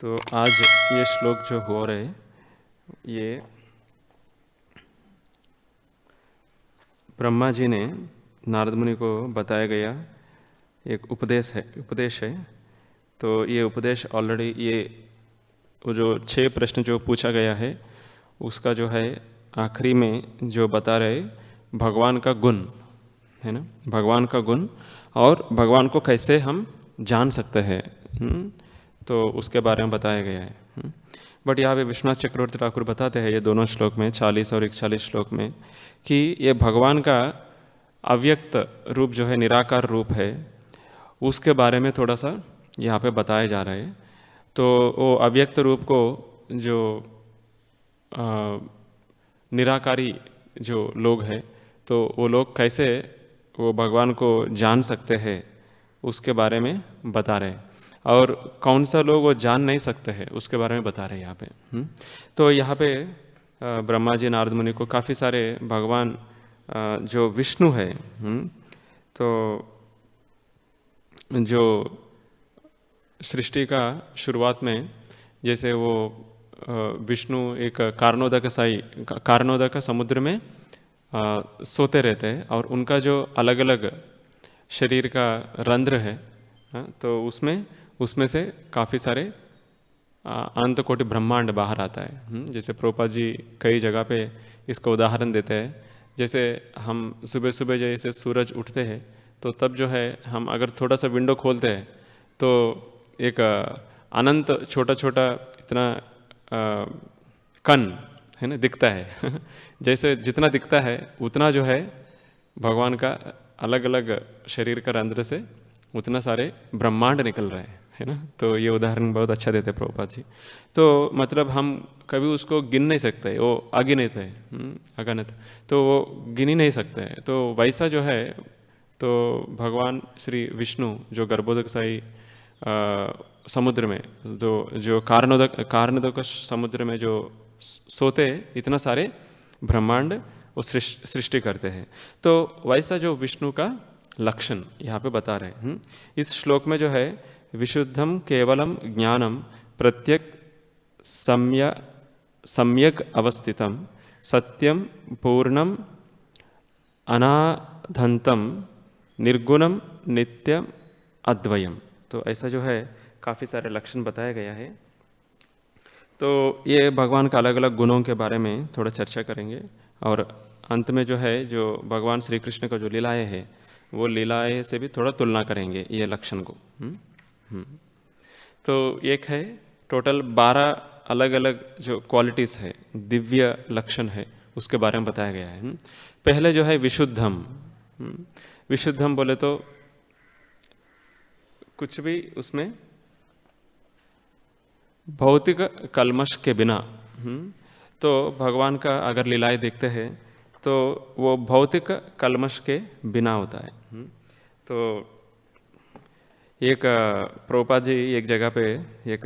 तो आज ये श्लोक जो हो रहे ये ब्रह्मा जी ने नारद मुनि को बताया गया एक उपदेश है। तो ये उपदेश ऑलरेडी ये वो जो 6 प्रश्न जो पूछा गया है उसका जो है आखिरी में जो बता रहे भगवान का गुण है ना, भगवान का गुण और भगवान को कैसे हम जान सकते हैं, तो उसके बारे में बताया गया है। बट यहाँ पे विश्वनाथ चक्रवर्ती ठाकुर बताते हैं ये दोनों श्लोक में 40 और 41 श्लोक में कि ये भगवान का अव्यक्त रूप जो है, निराकार रूप है, उसके बारे में थोड़ा सा यहाँ पे बताया जा रहा है। तो वो अव्यक्त रूप को जो निराकारी जो लोग हैं तो वो लोग कैसे वो भगवान को जान सकते हैं उसके बारे में बता रहे हैं, और कौन सा लोग वो जान नहीं सकते हैं उसके बारे में बता रहे हैं यहाँ पे। तो यहाँ पे ब्रह्मा जी नारद मुनि को काफ़ी सारे भगवान जो विष्णु है, तो जो सृष्टि का शुरुआत में जैसे वो विष्णु एक कारणोदक समुद्र में सोते रहते हैं और उनका जो अलग अलग शरीर का रंध्र है, तो उसमें से काफ़ी सारे अनंत कोटि ब्रह्मांड बाहर आता है। जैसे प्रभुपाद जी कई जगह पे इसका उदाहरण देते हैं। जैसे हम सुबह सुबह जैसे सूरज उठते हैं तो तब जो है हम अगर थोड़ा सा विंडो खोलते हैं तो एक अनंत छोटा छोटा इतना कण है ना दिखता है जैसे जितना दिखता है उतना जो है भगवान का अलग अलग शरीर का रंध्र से उतना सारे ब्रह्मांड निकल रहे हैं, है ना। तो ये उदाहरण बहुत अच्छा देते हैं प्रभुपाद जी। तो मतलब हम कभी उसको गिन नहीं सकते, वो अगिनत है, अगणित, तो वो गिन ही नहीं सकते हैं। तो वैसा जो है तो भगवान श्री विष्णु जो गर्भोदकशाही समुद्र में जो कारणोदक समुद्र में जो सोते इतना सारे ब्रह्मांड वो सृष्टि करते हैं। तो वैसा जो विष्णु का लक्षण यहाँ पे बता रहे हैं। इस श्लोक में जो है विशुद्धम केवलम ज्ञानम प्रत्यक सम्यक अवस्थितम सत्यम पूर्णम अनाधंतम निर्गुणम नित्यम अद्वयम। तो ऐसा जो है काफ़ी सारे लक्षण बताया गया है। तो ये भगवान का अलग अलग गुणों के बारे में थोड़ा चर्चा करेंगे और अंत में जो है जो भगवान श्री कृष्ण का जो लीलाएँ है वो लीलाएँ से भी थोड़ा तुलना करेंगे ये लक्षण को। तो एक है टोटल 12 अलग अलग जो क्वालिटीज़ है, दिव्य लक्षण है, उसके बारे में बताया गया है। पहले जो है विशुद्धम। विशुद्धम बोले तो कुछ भी उसमें भौतिक कल्मश के बिना, तो भगवान का अगर लीलाएँ देखते हैं तो वो भौतिक कल्मश के बिना होता है। तो एक प्रभुपाद जी एक जगह पे एक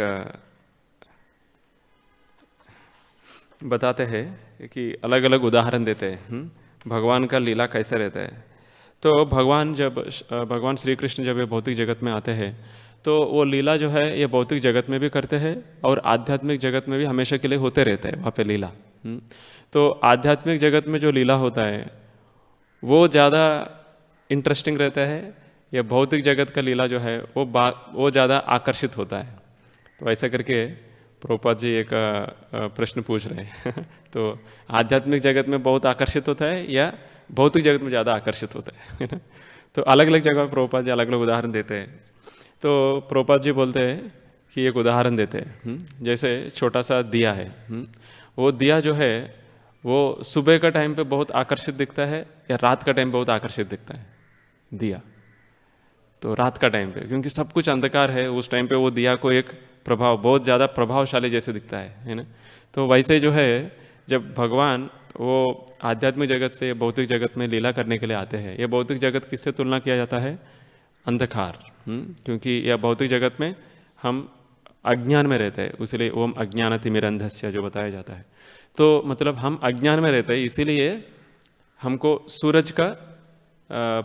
बताते हैं कि अलग अलग उदाहरण देते हैं भगवान का लीला कैसे रहता है। तो भगवान श्री कृष्ण जब ये भौतिक जगत में आते हैं तो वो लीला जो है ये भौतिक जगत में भी करते हैं और आध्यात्मिक जगत में भी हमेशा के लिए होते रहते हैं वहाँ पे लीला। तो आध्यात्मिक जगत में जो लीला होता है वो ज़्यादा इंटरेस्टिंग रहता है, या भौतिक जगत का लीला जो है वो ज़्यादा आकर्षित होता है। तो ऐसा करके प्रभुपाद जी एक प्रश्न पूछ रहे हैं तो आध्यात्मिक जगत में बहुत आकर्षित होता है या भौतिक जगत में ज़्यादा आकर्षित होता है ना। तो अलग अलग जगह प्रभुपाद जी अलग अलग उदाहरण देते हैं। तो प्रभुपाद जी बोलते हैं कि एक उदाहरण देते हैं, जैसे छोटा सा दिया है, वो दिया जो है वो सुबह का टाइम पे बहुत आकर्षित दिखता है या रात का टाइम बहुत आकर्षित दिखता है दिया। तो रात का टाइम पे क्योंकि सब कुछ अंधकार है उस टाइम पे वो दिया को एक प्रभाव बहुत ज़्यादा प्रभावशाली जैसे दिखता है ना। तो वैसे जो है जब भगवान वो आध्यात्मिक जगत से भौतिक जगत में लीला करने के लिए आते हैं, ये भौतिक जगत किससे तुलना किया जाता है? अंधकार। क्योंकि यह भौतिक जगत में हम अज्ञान में रहते हैं, इसलिए ओम अज्ञानतिमिरन्धस्य जो बताया जाता है। तो मतलब हम अज्ञान में रहते हैं, इसीलिए हमको सूरज का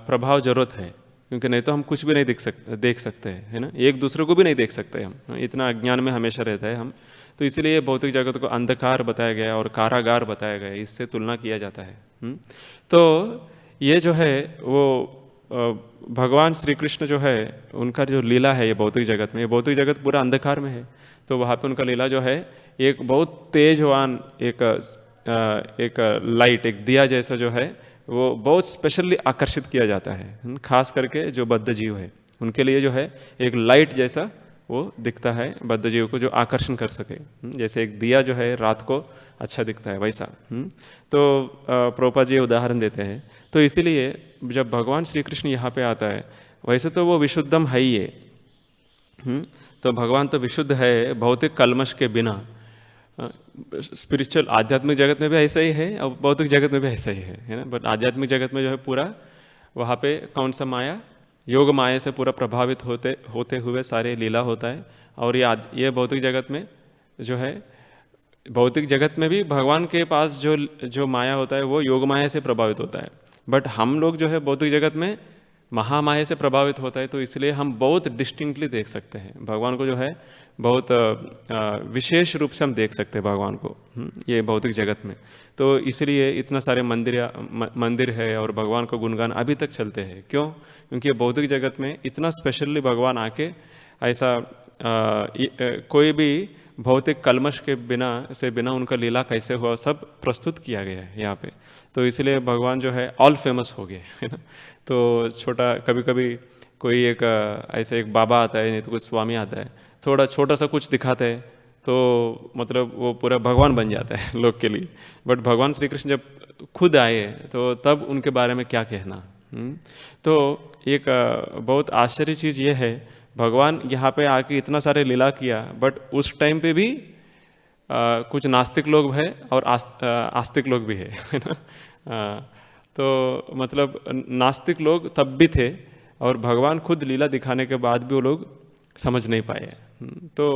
प्रभाव जरूरत है क्योंकि नहीं तो हम कुछ भी नहीं देख सकते हैं, है ना, एक दूसरे को भी नहीं देख सकते हम, इतना अज्ञान में हमेशा रहता है हम। तो इसलिए भौतिक जगत को अंधकार बताया गया और कारागार बताया गया, इससे तुलना किया जाता है। तो ये जो है वो भगवान श्री कृष्ण जो है उनका जो लीला है ये भौतिक जगत में, ये भौतिक जगत पूरा अंधकार में है, तो वहाँ पे उनका लीला जो है एक बहुत तेजवान एक लाइट, एक दिया जैसा जो है वो बहुत स्पेशली आकर्षित किया जाता है। खास करके जो बद्ध जीव है उनके लिए जो है एक लाइट जैसा वो दिखता है बद्ध जीव को, जो आकर्षण कर सके, जैसे एक दिया जो है रात को अच्छा दिखता है वैसा। तो प्रभुपाद जी उदाहरण देते हैं। तो इसीलिए जब भगवान श्री कृष्ण यहाँ पे आता है, वैसे तो वो विशुद्धम है ही है, तो भगवान तो विशुद्ध है भौतिक कल्मश के बिना। स्पिरिचुअल आध्यात्मिक जगत में भी ऐसा ही है और भौतिक जगत में भी ऐसा ही है ना। बट आध्यात्मिक जगत में जो है पूरा वहाँ पे कौन सा माया, योग माया से पूरा प्रभावित होते हुए सारे लीला होता है। और ये भौतिक जगत में जो है, भौतिक जगत में भी भगवान के पास जो माया होता है वो योग माया से प्रभावित होता है। बट हम लोग जो है भौतिक जगत में महामाया से प्रभावित होता है, तो इसलिए हम बहुत डिस्टिंक्टली देख सकते हैं भगवान को, जो है बहुत विशेष रूप से हम देख सकते हैं भगवान को ये भौतिक जगत में। तो इसलिए इतना सारे मंदिर है और भगवान का गुणगान अभी तक चलते हैं। क्यों? क्योंकि भौतिक जगत में इतना स्पेशली भगवान आके ऐसा कोई भी भौतिक कलमश के बिना उनका लीला कैसे हुआ सब प्रस्तुत किया गया है यहाँ पे। तो इसलिए भगवान जो है ऑल फेमस हो गए, है ना। तो छोटा कभी कभी कोई एक ऐसे एक बाबा आता है, नहीं तो कोई स्वामी आता है, थोड़ा छोटा सा कुछ दिखाते हैं तो मतलब वो पूरा भगवान बन जाता है लोग के लिए। बट भगवान श्री कृष्ण जब खुद आए तो तब उनके बारे में क्या कहना। तो एक बहुत आश्चर्य चीज़ ये है, भगवान यहाँ पे आके इतना सारे लीला किया, बट उस टाइम पे भी कुछ नास्तिक लोग हैं और आस्तिक लोग भी है ना। तो मतलब नास्तिक लोग तब भी थे और भगवान खुद लीला दिखाने के बाद भी वो लोग समझ नहीं पाए। तो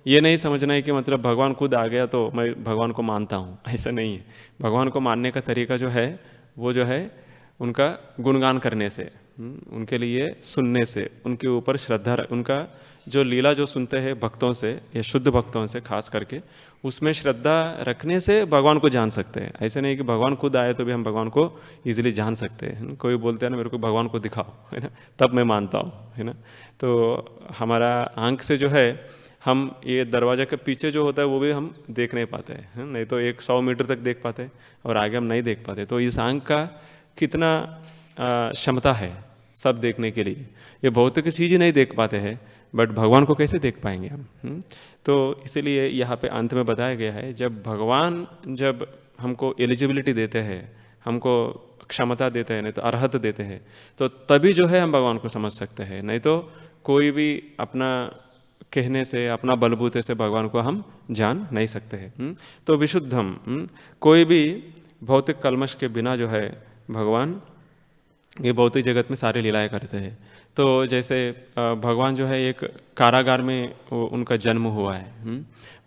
ये नहीं समझना है कि मतलब भगवान खुद आ गया तो मैं भगवान को मानता हूँ, ऐसा नहीं है। भगवान को मानने का तरीका जो है वो जो है उनका गुणगान करने से, उनके लिए सुनने से, उनके ऊपर श्रद्धा, उनका जो लीला जो सुनते हैं भक्तों से या शुद्ध भक्तों से खास करके, उसमें श्रद्धा रखने से भगवान को जान सकते हैं। ऐसे नहीं कि भगवान खुद आए तो भी हम भगवान को इजीली जान सकते हैं। कोई बोलते हैं ना मेरे को भगवान को दिखाओ, है ना, तब मैं मानता हूँ, है ना। तो हमारा आँख से जो है हम ये दरवाजा के पीछे जो होता है वो भी हम देख नहीं पाते हैं, नहीं तो 100 मीटर तक देख पाते और आगे हम नहीं देख पाते। तो इस आँख का कितना क्षमता है सब देखने के लिए। ये भौतिक चीज़ ही नहीं देख पाते हैं, बट भगवान को कैसे देख पाएंगे हम। तो इसीलिए यहाँ पे अंत में बताया गया है, जब भगवान जब हमको एलिजिबिलिटी देते हैं, हमको क्षमता देते हैं, नहीं तो अर्हत देते हैं, तो तभी जो है हम भगवान को समझ सकते हैं। नहीं तो कोई भी अपना कहने से, अपना बलबूते से भगवान को हम जान नहीं सकते हैं। तो विशुद्धम, कोई भी भौतिक कलमश के बिना जो है भगवान ये भौतिक जगत में सारे लीलाएं करते हैं। तो जैसे भगवान जो है एक कारागार में उनका जन्म हुआ है,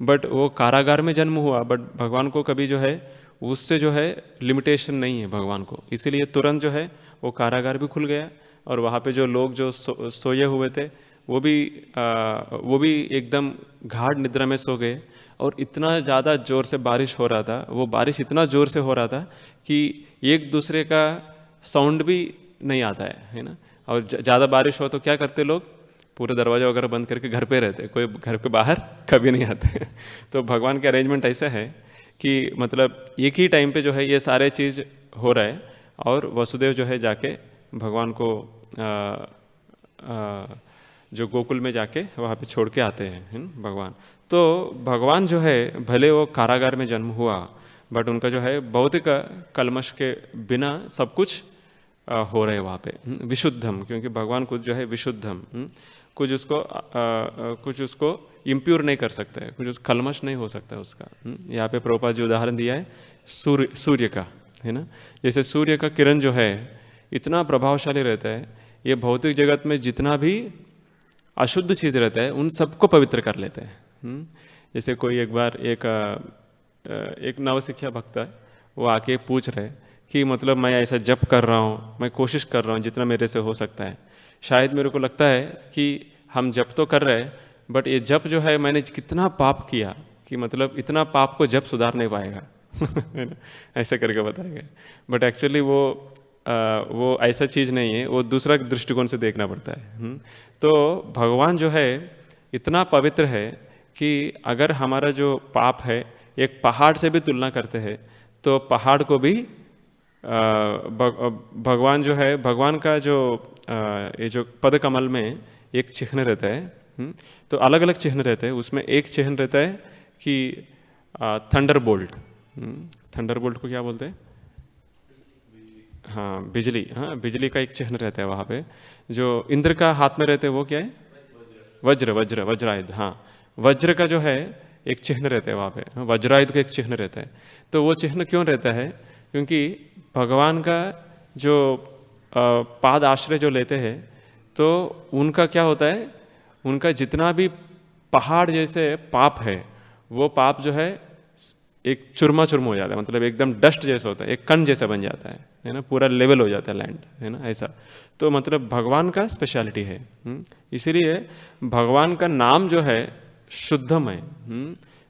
बट वो कारागार में जन्म हुआ, बट भगवान को कभी जो है उससे जो है लिमिटेशन नहीं है भगवान को। इसीलिए तुरंत जो है वो कारागार भी खुल गया और वहाँ पे जो लोग जो सोए हुए थे वो भी एकदम गाढ़ निद्रा में सो गए। और इतना ज़्यादा ज़ोर से बारिश हो रहा था, वो बारिश इतना ज़ोर से हो रहा था कि एक दूसरे का साउंड भी नहीं आता है ना। और ज़्यादा बारिश हो तो क्या करते लोग, पूरे दरवाजा वगैरह बंद करके घर पे रहते, कोई घर के बाहर कभी नहीं आते। तो भगवान के अरेंजमेंट ऐसा है कि मतलब एक ही टाइम पे जो है ये सारे चीज़ हो रहा है और वसुदेव जो है जाके भगवान को जो गोकुल में जाके वहाँ पे छोड़ के आते हैं भगवान। तो भगवान जो है भले वो कारागार में जन्म हुआ, बट उनका जो है भौतिक कलमश के बिना सब कुछ हो रहे वहाँ पे विशुद्धम, क्योंकि भगवान खुद जो है विशुद्धम, कुछ उसको इम्प्योर नहीं कर सकता है, कुछ कलमश नहीं हो सकता उसका। यहाँ पे प्रभुपाद जी उदाहरण दिया है सूर्य का, है ना। जैसे सूर्य का किरण जो है इतना प्रभावशाली रहता है, ये भौतिक जगत में जितना भी अशुद्ध चीज़ रहता है उन सबको पवित्र कर लेते हैं। जैसे कोई एक बार एक नवशिक्षा भक्त है, वो आके पूछ रहे कि मतलब मैं ऐसा जप कर रहा हूँ, मैं कोशिश कर रहा हूँ जितना मेरे से हो सकता है, शायद मेरे को लगता है कि हम जप तो कर रहे हैं, बट ये जप जो है मैंने कितना पाप किया कि मतलब इतना पाप को जप सुधार नहीं पाएगा है ना, ऐसे करके बताया गया। बट एक्चुअली वो ऐसा चीज़ नहीं है, वो दूसरा दृष्टिकोण से देखना पड़ता है। तो भगवान जो है इतना पवित्र है कि अगर हमारा जो पाप है एक पहाड़ से भी तुलना करते हैं तो पहाड़ को भी भगवान जो है, भगवान का जो ये जो पद कमल में एक चिन्ह रहता है, तो अलग अलग चिन्ह रहते हैं, उसमें एक चिन्ह रहता है कि थंडर बोल्ट। थंडर बोल्ट को क्या बोलते हैं? हाँ बिजली, हाँ बिजली का एक चिन्ह रहता है वहाँ पे। जो इंद्र का हाथ में रहते हैं वो क्या है? वज्र, वज्र, वज्रायुध। हाँ, वज्र का जो है एक चिन्ह रहता है वहाँ पे, वज्रायुध का एक चिन्ह रहता है। तो वो चिन्ह क्यों रहता है? क्योंकि भगवान का जो पाद आश्रय जो लेते हैं तो उनका क्या होता है, उनका जितना भी पहाड़ जैसे पाप है वो पाप जो है एक चूरमा चूरमा हो जाता है, मतलब एकदम डस्ट जैसा होता है, एक कण जैसा बन जाता है ना, पूरा लेवल हो जाता है लैंड, है ना, ऐसा। तो मतलब भगवान का स्पेशलिटी है। इसीलिए भगवान का नाम जो है शुद्धम है।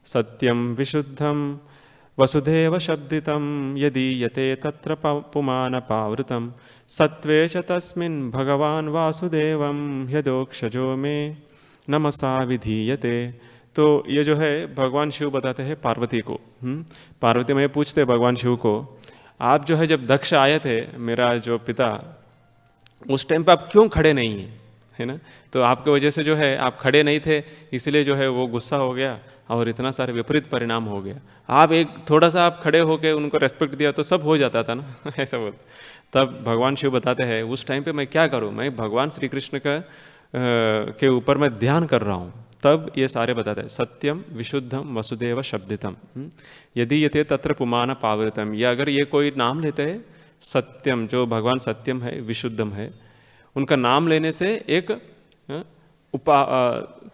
सत्यम विशुद्धम वसुधैव शब्दितम यदि यते तत्र पुमान पावृतम सत्वेश तस्मिन् भगवान वासुदेवम ह्यदोक्षजो मे नमसा विधीयते। तो ये जो है भगवान शिव बताते हैं पार्वती को। पार्वती में पूछते हैं भगवान शिव को, आप जो है जब दक्ष आए थे मेरा जो पिता, उस टाइम पे आप क्यों खड़े नहीं हैं, है ना? तो आपके वजह से जो है आप खड़े नहीं थे, इसलिए जो है वो गुस्सा हो गया और इतना सारे विपरीत परिणाम हो गया। आप एक थोड़ा सा आप खड़े होकर उनको रेस्पेक्ट दिया तो सब हो जाता था ना ऐसा बोलते। तब भगवान शिव बताते हैं उस टाइम पे मैं क्या करूं, मैं भगवान श्री कृष्ण का के ऊपर मैं ध्यान कर रहा हूं। तब ये सारे बताते हैं सत्यम विशुद्धम वसुदेव शब्दितम यदि यते तत्र पुमान पावृतम। या अगर ये कोई नाम लेते हैं सत्यम, जो भगवान सत्यम है विशुद्धम है, उनका नाम लेने से एक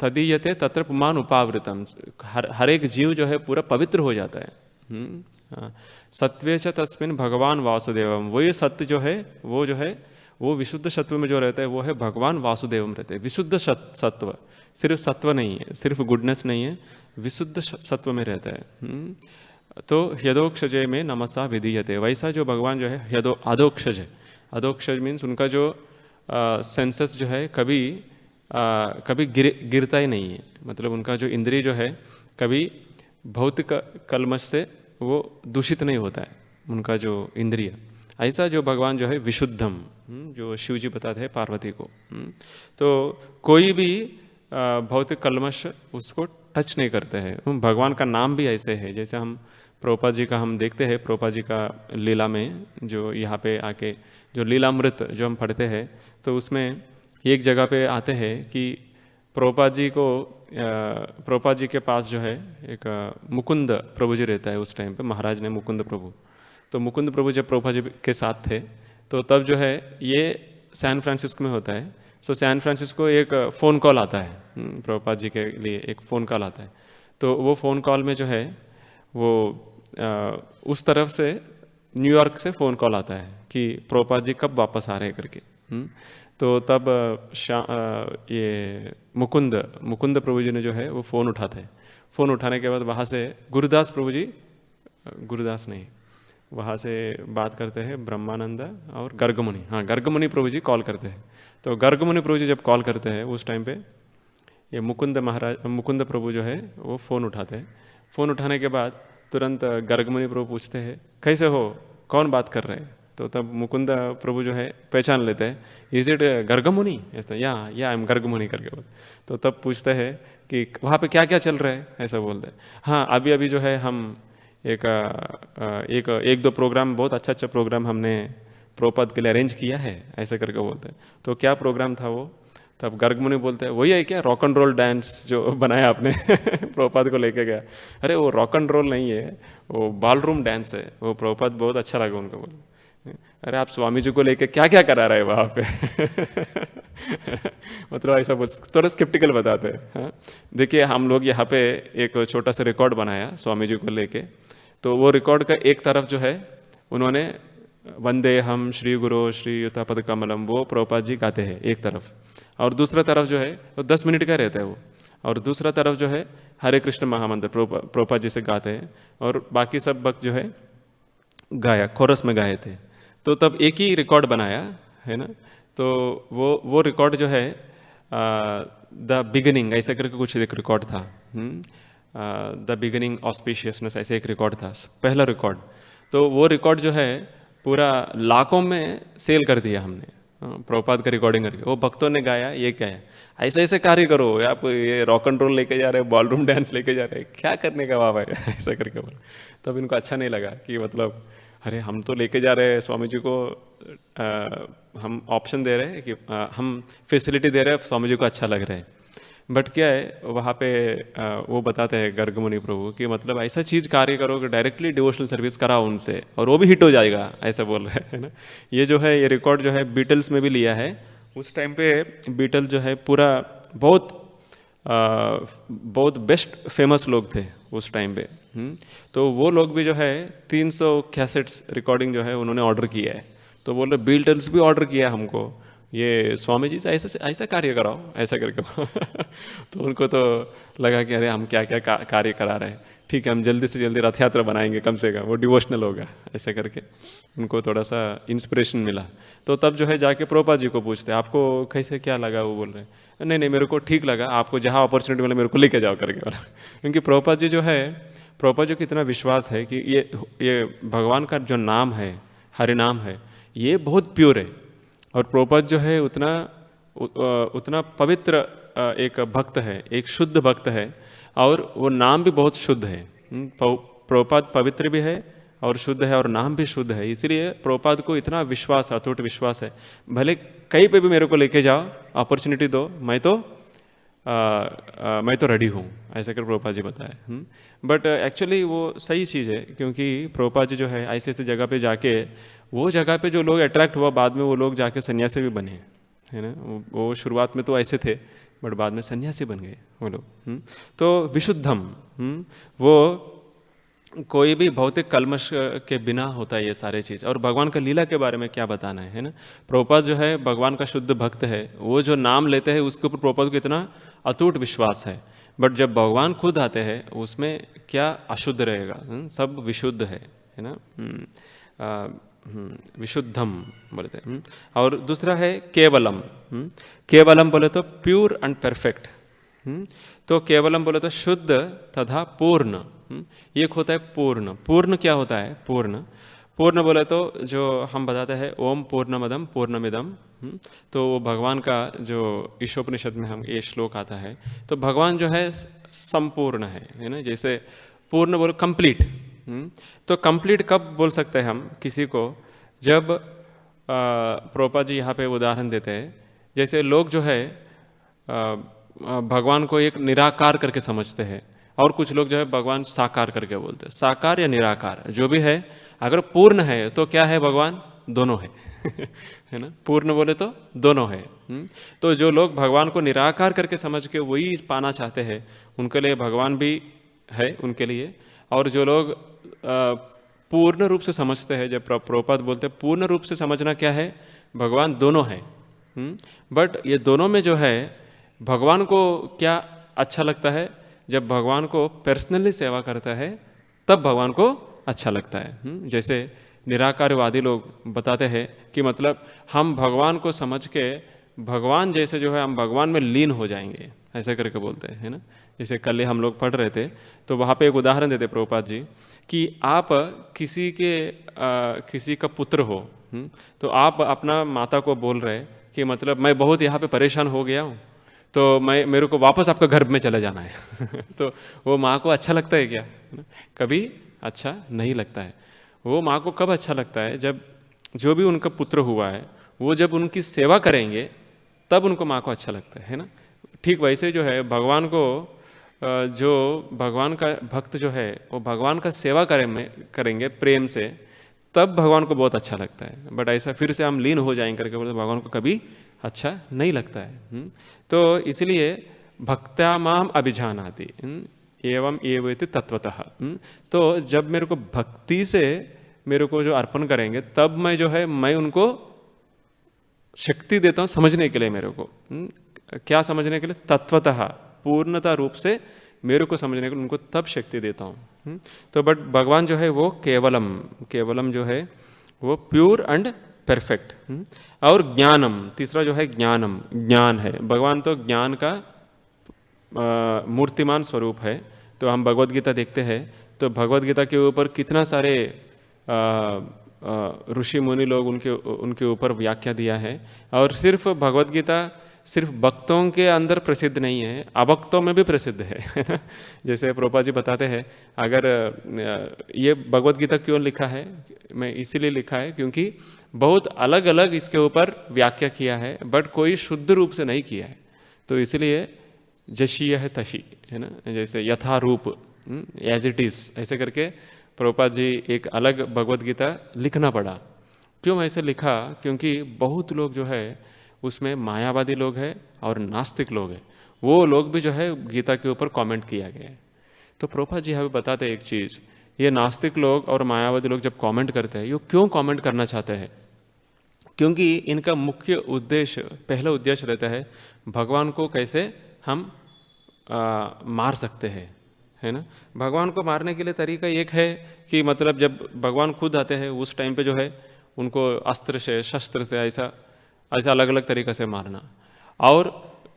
तदीयते तत्र पुमान उपावृतम, हर एक जीव जो है पूरा पवित्र हो जाता है। सत्वेच तस्मिन् भगवान वासुदेवम, वही सत्य जो है वो विशुद्ध सत्व में जो रहता है वो है भगवान वासुदेवम रहते हैं। विशुद्ध सत्व, सिर्फ सत्व नहीं है, सिर्फ गुडनेस नहीं है, विशुद्ध सत्व में रहता है। तो ह्यदोक्षजय में नमसा विधीयते, वैसा जो भगवान जो है अधोक्षज है। अधोक्षज मीन्स उनका जो सेंसस जो है कभी गिरता ही नहीं है, मतलब उनका जो इंद्रिय जो है कभी भौतिक कलमश से वो दूषित नहीं होता है, उनका जो इंद्रिय। ऐसा जो भगवान जो है विशुद्धम, जो शिव जी बताते हैं पार्वती को। तो कोई भी भौतिक कलमश उसको टच नहीं करते हैं। भगवान का नाम भी ऐसे है, जैसे हम प्रभुपाद जी का हम देखते हैं, प्रभुपाद जी का लीला में जो यहाँ पे आके जो लीलामृत जो हम पढ़ते हैं, तो उसमें एक जगह पे आते हैं कि प्रभुपाद जी के पास जो है एक मुकुंद प्रभु जी रहता है। उस टाइम पे महाराज ने मुकुंद प्रभु, तो मुकुंद प्रभु जब प्रभुपाद जी के साथ थे तो तब जो है ये सैन फ्रांसिस्को में होता है। सो सैन फ्रांसिस्को एक फ़ोन कॉल आता है, प्रभुपाद जी के लिए एक फ़ोन कॉल आता है। तो वो फ़ोन कॉल में जो है वो उस तरफ से न्यूयॉर्क से फ़ोन कॉल आता है कि प्रभुपाद जी कब वापस आ रहे हैं करके। तो तब ये मुकुंद प्रभु जी ने जो है वो फ़ोन उठाते हैं। फ़ोन उठाने के बाद वहाँ से गुरुदास प्रभु जी, गुरुदास नहीं, वहाँ से बात करते हैं ब्रह्मानंद और गर्गमुनि, हाँ गर्गमुनि प्रभु जी कॉल करते हैं। तो गर्गमुनि प्रभु जी जब कॉल करते हैं उस टाइम पे ये मुकुंद प्रभु जो है वो फ़ोन उठाते हैं। फ़ोन उठाने के बाद तुरंत गर्गमुनि प्रभु पूछते हैं कैसे हो, कौन बात कर रहे हैं? तो तब मुकुंद प्रभु जो है पहचान लेते हैं, इज इट गर्गमुनि, ऐसा या आई एम गर्गमुनि करके बोल। तो तब पूछते हैं कि वहाँ पे क्या क्या चल रहा है, ऐसा बोलते हैं। हाँ अभी जो है हम एक दो प्रोग्राम, बहुत अच्छा प्रोग्राम हमने प्रभुपाद के लिए अरेंज किया है, ऐसा करके बोलते हैं। तो क्या प्रोग्राम था वो? तब गर्गमुनि बोलते हैं वही है क्या रॉक एंड रोल डांस जो बनाया आपने प्रभुपाद को लेके गया? अरे वो रॉक एंड रोल नहीं है, वो बॉलरूम डांस है। वो प्रभुपाद बहुत अच्छा लगा उनको, बोले अरे आप स्वामी जी को लेके क्या क्या करा रहे हैं वहाँ पे मतलब ऐसा थोड़ा स्केप्टिकल बताते हैं। हाँ देखिए हम लोग यहाँ पे एक छोटा सा रिकॉर्ड बनाया स्वामी जी को लेके। तो वो रिकॉर्ड का एक तरफ जो है उन्होंने वंदे हम श्री गुरु श्री युतापद कमलम, वो प्रभुपाद जी गाते हैं एक तरफ, और दूसरा तरफ जो है वो 10 मिनट का रहता है वो, और दूसरा तरफ जो है हरे कृष्ण महामंत्र प्रभुपाद जी से गाते हैं, और बाकी सब भक्त जो है गाया, कोरस में गाए थे। तो तब एक ही रिकॉर्ड बनाया है ना, तो वो रिकॉर्ड जो है द बिगिनिंग ऐसा करके कुछ एक रिकॉर्ड था, द बिगिनिंग ऑस्पिशियसनेस ऐसे एक रिकॉर्ड था, पहला रिकॉर्ड। तो वो रिकॉर्ड जो है पूरा लाखों में सेल कर दिया हमने, प्रभुपाद का रिकॉर्डिंग करके। वो भक्तों ने गाया, ये गाया, ऐसे ऐसे कार्य करो, आप ये रॉक एंड रोल लेके जा रहे हैं, बॉलरूम डांस लेके जा रहे हैं, क्या करने का वाह है ऐसा करके बोला। तब इनको अच्छा नहीं लगा कि मतलब अरे हम तो लेके जा रहे हैं स्वामी जी को, हम ऑप्शन दे रहे हैं कि हम फैसिलिटी दे रहे हैं, स्वामी जी को अच्छा लग रहा है। बट क्या है वहाँ पे वो बताते हैं गर्ग मुनि प्रभु कि मतलब ऐसा चीज़ कार्य करो कि डायरेक्टली डिवोशनल सर्विस कराओ उनसे, और वो भी हिट हो जाएगा, ऐसा बोल रहे हैं ना। ये जो है ये रिकॉर्ड जो है बीटल्स में भी लिया है। उस टाइम पे बीटल जो है पूरा बहुत बेस्ट फेमस लोग थे उस टाइम पे। तो वो लोग भी जो है 300 कैसेट्स रिकॉर्डिंग जो है उन्होंने ऑर्डर किया है। तो बोल रहे बीटल्स भी ऑर्डर किया हमको, ये स्वामी जी से ऐसा ऐसा कार्य कराओ ऐसा करके तो उनको तो लगा कि अरे हम क्या क्या कार्य करा रहे हैं, ठीक है हम जल्दी से जल्दी रथ यात्रा बनाएंगे, कम से कम वो डिवोशनल होगा, ऐसा करके उनको थोड़ा सा इंस्पिरेशन मिला। तो तब जो है जाके प्रभुपाद जी को पूछते आपको कैसे क्या लगा, वो बोल रहे हैं नहीं नहीं मेरे को ठीक लगा, आपको जहाँ अपॉर्चुनिटी मिला मेरे को लेके जाओ करके बोला। क्योंकि प्रभुपाद जी जो है, प्रभुपाद जी को इतना विश्वास है कि ये भगवान का जो नाम है, हरिनाम है, ये बहुत प्योर है। और प्रभुपाद जो है उतना पवित्र एक भक्त है, एक शुद्ध भक्त है, और वो नाम भी बहुत शुद्ध है। प्रभुपाद पवित्र भी है और शुद्ध है, और नाम भी शुद्ध है। इसीलिए प्रभुपाद को इतना विश्वास, अटूट विश्वास है, भले कहीं पे भी मेरे को लेके जाओ, अपॉर्चुनिटी दो, मैं तो रेडी हूँ, ऐसा कर प्रभुपाद जी बताया। बट एक्चुअली वो सही चीज़ है, क्योंकि प्रभुपाद जी जो है ऐसे ऐसे जगह पे जाके, वो जगह पे जो लोग अट्रैक्ट हुआ, बाद में वो लोग जाके सन्यासी भी बने, है ना। वो शुरुआत में तो ऐसे थे, बट बाद में सन्यासी बन गए वो लोग। तो विशुद्धम, वो कोई भी भौतिक कलमश के बिना होता है ये सारे चीज़। और भगवान का लीला के बारे में क्या बताना है ना। प्रभुपाद जो है भगवान का शुद्ध भक्त है, वो जो नाम लेते हैं उसके ऊपर प्रभुपाद को इतना अटूट विश्वास है। बट जब भगवान खुद आते हैं उसमें क्या अशुद्ध रहेगा, सब विशुद्ध है ना। विशुद्धम बोलते हैं। और दूसरा है केवलम। केवलम बोले तो प्योर एंड परफेक्ट। तो केवलम बोले तो शुद्ध तथा पूर्ण। एक होता है पूर्ण। पूर्ण क्या होता है? पूर्ण बोले तो जो हम बताते हैं ओम पूर्णमदम पूर्णमिदम, तो वो भगवान का जो ईशोपनिषद में हम ये श्लोक आता है, तो भगवान जो है संपूर्ण है ना। जैसे पूर्ण बोलो कंप्लीट। तो कंप्लीट कब बोल सकते हैं हम किसी को? जब प्रभुपाद जी यहाँ पे उदाहरण देते हैं, जैसे लोग जो है भगवान को एक निराकार करके समझते हैं, और कुछ लोग जो है भगवान साकार करके बोलते हैं। साकार या निराकार जो भी है, अगर पूर्ण है तो क्या है? भगवान दोनों है है ना। पूर्ण बोले तो दोनों है। तो जो लोग भगवान को निराकार करके समझ के वही पाना चाहते हैं, उनके लिए भगवान भी है उनके लिए। और जो लोग पूर्ण रूप से समझते हैं, जब प्रभुपाद बोलते हैं पूर्ण रूप से समझना क्या है, भगवान दोनों है। बट ये दोनों में जो है भगवान को क्या अच्छा लगता है? जब भगवान को पर्सनली सेवा करता है तब भगवान को अच्छा लगता है। जैसे निराकारवादी लोग बताते हैं कि मतलब हम भगवान को समझ के भगवान जैसे जो है हम भगवान में लीन हो जाएंगे, ऐसा करके बोलते हैं ना। जैसे कल ही हम लोग पढ़ रहे थे, तो वहाँ पे एक उदाहरण देते प्रभुपाद जी कि आप किसी का पुत्र हो, तो आप अपना माता को बोल रहे कि मतलब मैं बहुत यहाँ पे परेशान हो गया हूँ, तो मेरे को वापस आपका गर्भ में चले जाना है तो वो माँ को अच्छा लगता है क्या? कभी अच्छा नहीं लगता है। वो माँ को कब अच्छा लगता है? जब जो भी उनका पुत्र हुआ है वो जब उनकी सेवा करेंगे तब उनको माँ को अच्छा लगता है ना। ठीक वैसे जो है भगवान को, जो भगवान का भक्त जो है वो भगवान का सेवा करेंगे प्रेम से, तब भगवान को बहुत अच्छा लगता है। बट ऐसा फिर से हम लीन हो जाएंगे करके बोलते भगवान को कभी अच्छा नहीं लगता है। तो इसलिए भक्त्या माम अभिजानाति एवं एवेति तत्वतः। तो जब मेरे को भक्ति से मेरे को जो अर्पण करेंगे, तब मैं जो है मैं उनको शक्ति देता हूँ समझने के लिए मेरे को। क्या समझने के लिए? तत्वतः पूर्णता रूप से मेरे को समझने के लिए उनको तब शक्ति देता हूँ। तो बट भगवान जो है वो केवलम, केवलम जो है वो प्योर एंड परफेक्ट। और ज्ञानम, तीसरा जो है ज्ञानम, ज्ञान है। भगवान तो ज्ञान का मूर्तिमान स्वरूप है। तो हम भगवत गीता देखते हैं तो भगवत गीता के ऊपर कितना सारे ऋषि मुनि लोग उनके ऊपर व्याख्या दिया है। और सिर्फ भगवत गीता सिर्फ भक्तों के अंदर प्रसिद्ध नहीं है, अभक्तों में भी प्रसिद्ध है। जैसे प्रभुपाद जी बताते हैं, अगर ये भगवत गीता क्यों लिखा है, मैं इसीलिए लिखा है क्योंकि बहुत अलग अलग इसके ऊपर व्याख्या किया है, बट कोई शुद्ध रूप से नहीं किया है। तो इसलिए जशीय है तशी, है ना, जैसे यथारूप, एज इट इज, ऐसे करके प्रभुपाद जी एक अलग भगवत गीता लिखना पड़ा। क्यों ऐसे लिखा? क्योंकि बहुत लोग जो है उसमें मायावादी लोग हैं और नास्तिक लोग हैं, वो लोग भी जो है गीता के ऊपर कमेंट किया गया है। तो प्रभुपाद जी हमें बताते हैं एक चीज़, ये नास्तिक लोग और मायावादी लोग जब कमेंट करते हैं, ये क्यों कमेंट करना चाहते हैं? क्योंकि इनका मुख्य उद्देश्य, पहला उद्देश्य रहता है भगवान को कैसे हम मार सकते हैं, है ना। भगवान को मारने के लिए तरीका एक है कि मतलब जब भगवान खुद आते हैं उस टाइम पे जो है उनको अस्त्र से, शस्त्र से, ऐसा ऐसा अलग अलग तरीक़ा से मारना। और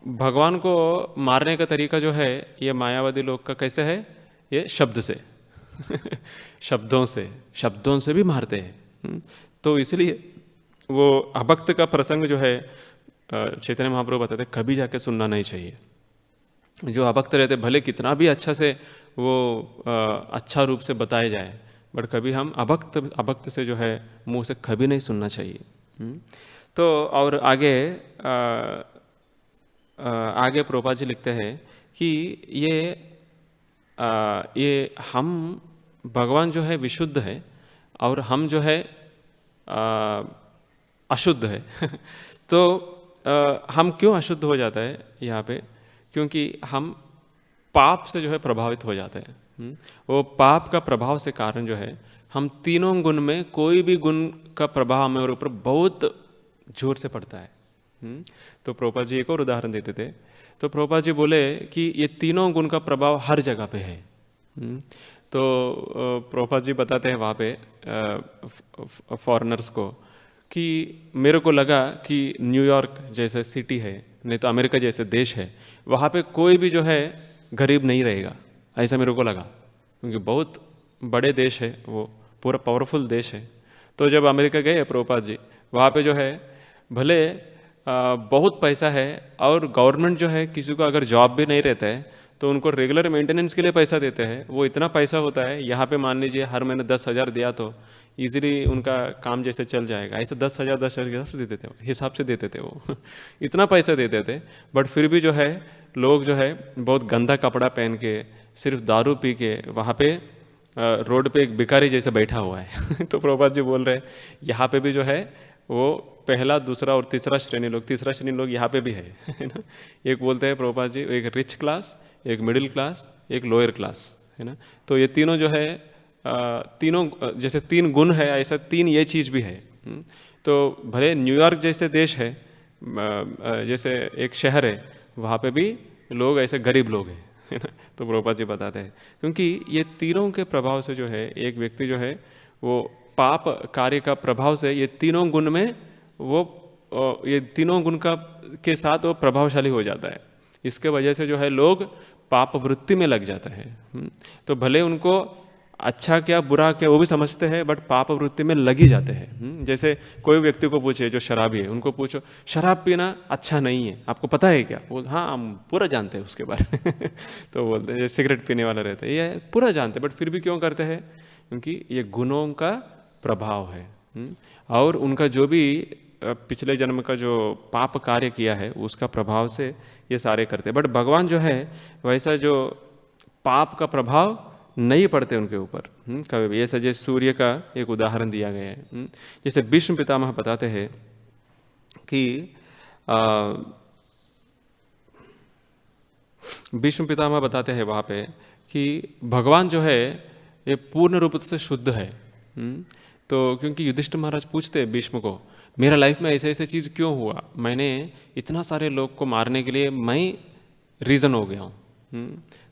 भगवान को मारने का तरीका जो है ये मायावादी लोग का कैसे है? ये शब्द से शब्दों से भी मारते हैं। तो इसलिए वो अभक्त का प्रसंग जो है चैतन्य महाप्रभु बताते हैं कभी जाके सुनना नहीं चाहिए। जो अभक्त रहते भले कितना भी अच्छा से वो अच्छा रूप से बताए जाए, बट कभी हम अभक्त से जो है मुंह से कभी नहीं सुनना चाहिए। तो और आगे प्रभुपाद जी लिखते हैं कि ये हम, भगवान जो है विशुद्ध है और हम जो है अशुद्ध है। तो हम क्यों अशुद्ध हो जाता है यहाँ पे? क्योंकि हम पाप से जो है प्रभावित हो जाते हैं। वो पाप का प्रभाव से कारण जो है हम तीनों गुण में कोई भी गुण का प्रभाव हमारे ऊपर बहुत जोर से पड़ता है। तो प्रभुपाद जी एक और उदाहरण देते थे। तो प्रभुपाद जी बोले कि ये तीनों गुण का प्रभाव हर जगह पे है। तो प्रभुपाद जी बताते हैं वहाँ पे फॉरेनर्स को कि मेरे को लगा कि न्यूयॉर्क जैसे सिटी है, नहीं तो अमेरिका जैसे देश है, वहाँ पे कोई भी जो है गरीब नहीं रहेगा, ऐसा मेरे को लगा, क्योंकि बहुत बड़े देश है, वो पूरा पावरफुल देश है। तो जब अमेरिका गए प्रभुपाद जी, वहाँ पे जो है भले बहुत पैसा है और गवर्नमेंट जो है किसी को अगर जॉब भी नहीं रहता है तो उनको रेगुलर मेंटेनेंस के लिए पैसा देते हैं। वो इतना पैसा होता है, यहाँ पे मान लीजिए हर महीने 10,000 दिया तो इजीली उनका काम जैसे चल जाएगा, ऐसे 10,000 के हिसाब से देते थे वो। इतना पैसा देते थे, बट फिर भी जो है लोग जो है बहुत गंदा कपड़ा पहन के, सिर्फ दारू पी के वहाँ पे रोड पे एक भिखारी जैसे बैठा हुआ है। तो प्रभुपाद जी बोल रहे हैं यहाँ पे भी जो है वो पहला, दूसरा और तीसरा श्रेणी लोग यहाँ पे भी है ना। एक बोलते हैं प्रभुपाद जी, एक रिच क्लास, एक मिडिल क्लास, एक लोअर क्लास, है ना। तो ये तीनों जो है तीनों जैसे तीन गुण है, ऐसा तीन ये चीज़ भी है। तो भले न्यूयॉर्क जैसे देश है, जैसे एक शहर है, वहाँ पे भी लोग ऐसे गरीब लोग हैं, है ना। तो प्रभुपाद जी बताते हैं क्योंकि ये तीनों के प्रभाव से जो है एक व्यक्ति जो है वो पाप कार्य का प्रभाव से ये तीनों गुण में वो ये तीनों गुण का के साथ वो प्रभावशाली हो जाता है। इसके वजह से जो है लोग पाप वृत्ति में लग जाता है। तो भले उनको अच्छा क्या बुरा क्या वो भी समझते हैं, बट पाप वृत्ति में लग ही जाते हैं। जैसे कोई व्यक्ति को पूछे जो शराबी है, उनको पूछो शराब पीना अच्छा नहीं है, आपको पता है क्या? वो हाँ हम पूरा जानते हैं उसके बारे में। तो बोलते हैं सिगरेट पीने वाला रहता है, ये पूरा जानते हैं, बट फिर भी क्यों करते हैं? क्योंकि ये गुणों का प्रभाव है। और उनका जो भी पिछले जन्म का जो पाप कार्य किया है उसका प्रभाव से ये सारे करते हैं। बट भगवान जो है वैसा जो पाप का प्रभाव नहीं पड़ते उनके ऊपर कभी भी। ऐसा जैसे सूर्य का एक उदाहरण दिया गया है। जैसे भीष्म पितामह बताते हैं कि भीष्म पितामह बताते हैं वहाँ पे कि भगवान जो है ये पूर्ण रूप से शुद्ध है। तो क्योंकि युधिष्ठिर महाराज पूछते हैं भीष्म को, मेरा लाइफ में ऐसे ऐसे चीज़ क्यों हुआ, मैंने इतना सारे लोग को मारने के लिए मैं रीज़न हो गया हूँ।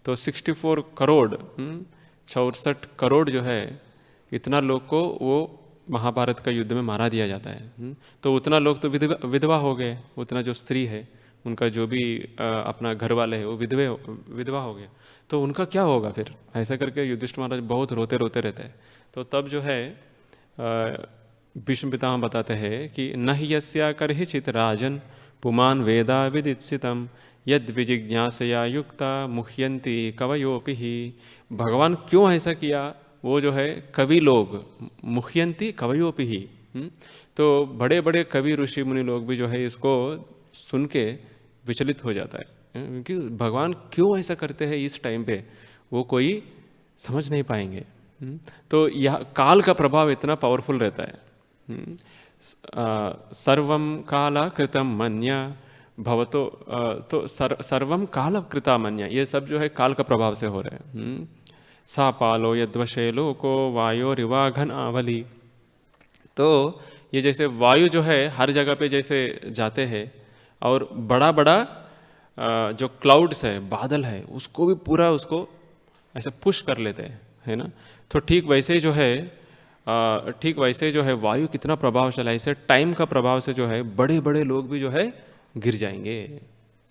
तो 64 करोड़ 64 करोड़ जो है इतना लोग को वो महाभारत का युद्ध में मारा दिया जाता है। तो उतना लोग तो विधवा हो गए, उतना जो स्त्री है उनका जो भी अपना घर वाले है वो विधवा हो गया, तो उनका क्या होगा फिर, ऐसा करके युधिष्ठिर महाराज बहुत रोते रोते रहते हैं। तो तब जो है भीष्म पितामह बताते हैं कि न हि यस्या कर्हिचित् राजन् पुमान् वेदा विदित्सितम् यद विजिज्ञासया युक्ता मुह्यन्ति कवयोपि ही। भगवान क्यों ऐसा किया, वो जो है कवि लोग मुह्यन्ति कवयोपि ही, तो बड़े बड़े कवि ऋषि मुनि लोग भी जो है इसको सुन के विचलित हो जाता है, क्योंकि भगवान क्यों ऐसा करते हैं इस टाइम पे वो कोई समझ नहीं पाएंगे। तो यह काल का प्रभाव इतना पावरफुल रहता है। सर्वम काला कृतम मन्या भवतो, तो सर्वम काल कृता मन्या, ये सब जो है काल का प्रभाव से हो रहे हैं। सा पालो यद्वशे लोको वायो रिवाघन आवली, तो ये जैसे वायु जो है हर जगह पे जैसे जाते हैं और बड़ा बड़ा जो क्लाउड्स है, बादल है, उसको भी पूरा उसको ऐसे पुश कर लेते हैं, है ना। तो ठीक वैसे जो है वायु कितना प्रभावशाली है, ऐसे टाइम का प्रभाव से जो है बड़े बड़े लोग भी जो है गिर जाएंगे,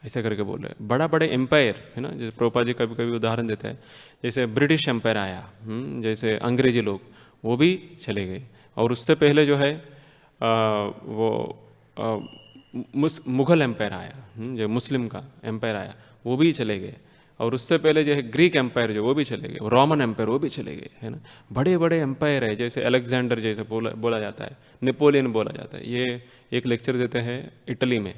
ऐसा करके बोल रहे हैं। बड़ा बड़े एम्पायर है ना, जैसे प्रभुपाद जी कभी कभी उदाहरण देते हैं, जैसे ब्रिटिश एम्पायर आया, जैसे अंग्रेजी लोग वो भी चले गए, और उससे पहले जो है मुगल एम्पायर आया, जो मुस्लिम का एम्पायर आया वो भी चले गए, और उससे पहले जो है ग्रीक एम्पायर जो वो भी चले गए, रोमन एम्पायर वो भी चले गए, है ना। बड़े बड़े एम्पायर है, जैसे अलेक्जेंडर जैसे बोला जाता है, नेपोलियन बोला जाता है। ये एक लेक्चर देते हैं इटली में,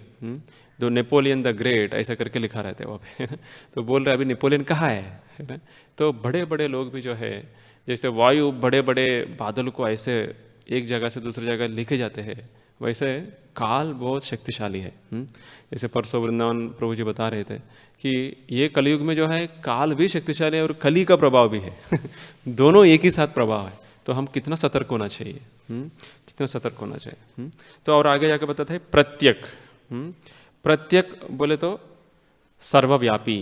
जो नेपोलियन द ग्रेट ऐसा करके लिखा रहता है वहाँ पे, तो बोल रहे अभी नेपोलियन कहाँ है ना। तो बड़े बड़े लोग भी जो है, जैसे वायु बड़े बड़े बादल को ऐसे एक जगह से दूसरी जगह लेके जाते हैं, वैसे काल बहुत शक्तिशाली है। जैसे परसों वृंदावन प्रभु जी बता रहे थे कि ये कलयुग में जो है काल भी शक्तिशाली है और कली का प्रभाव भी है दोनों एक ही साथ प्रभाव है। तो हम कितना सतर्क होना चाहिए, कितना सतर्क होना चाहिए। तो और आगे जाके बताते हैं प्रत्यक। प्रत्यक बोले तो सर्वव्यापी,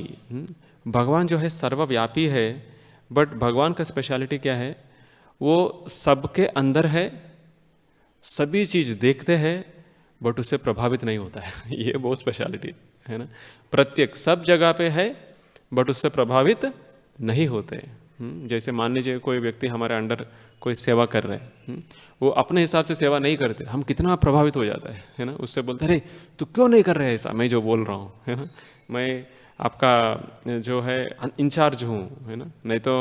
भगवान जो है सर्वव्यापी है, बट भगवान का स्पेशलिटी क्या है, वो सबके अंदर है, सभी चीज़ देखते हैं, बट उससे प्रभावित नहीं होता है ये बहुत स्पेशलिटी है ना। प्रत्येक सब जगह पे है, बट उससे प्रभावित नहीं होते। जैसे मान लीजिए कोई व्यक्ति हमारे अंडर कोई सेवा कर रहे हैं, वो अपने हिसाब से सेवा नहीं करते, हम कितना प्रभावित हो जाता है ना। उससे बोलते अरे तू क्यों नहीं कर रहे ऐसा, मैं जो बोल रहा हूँ, है ना, मैं आपका जो है इंचार्ज हूँ, है ना, नहीं तो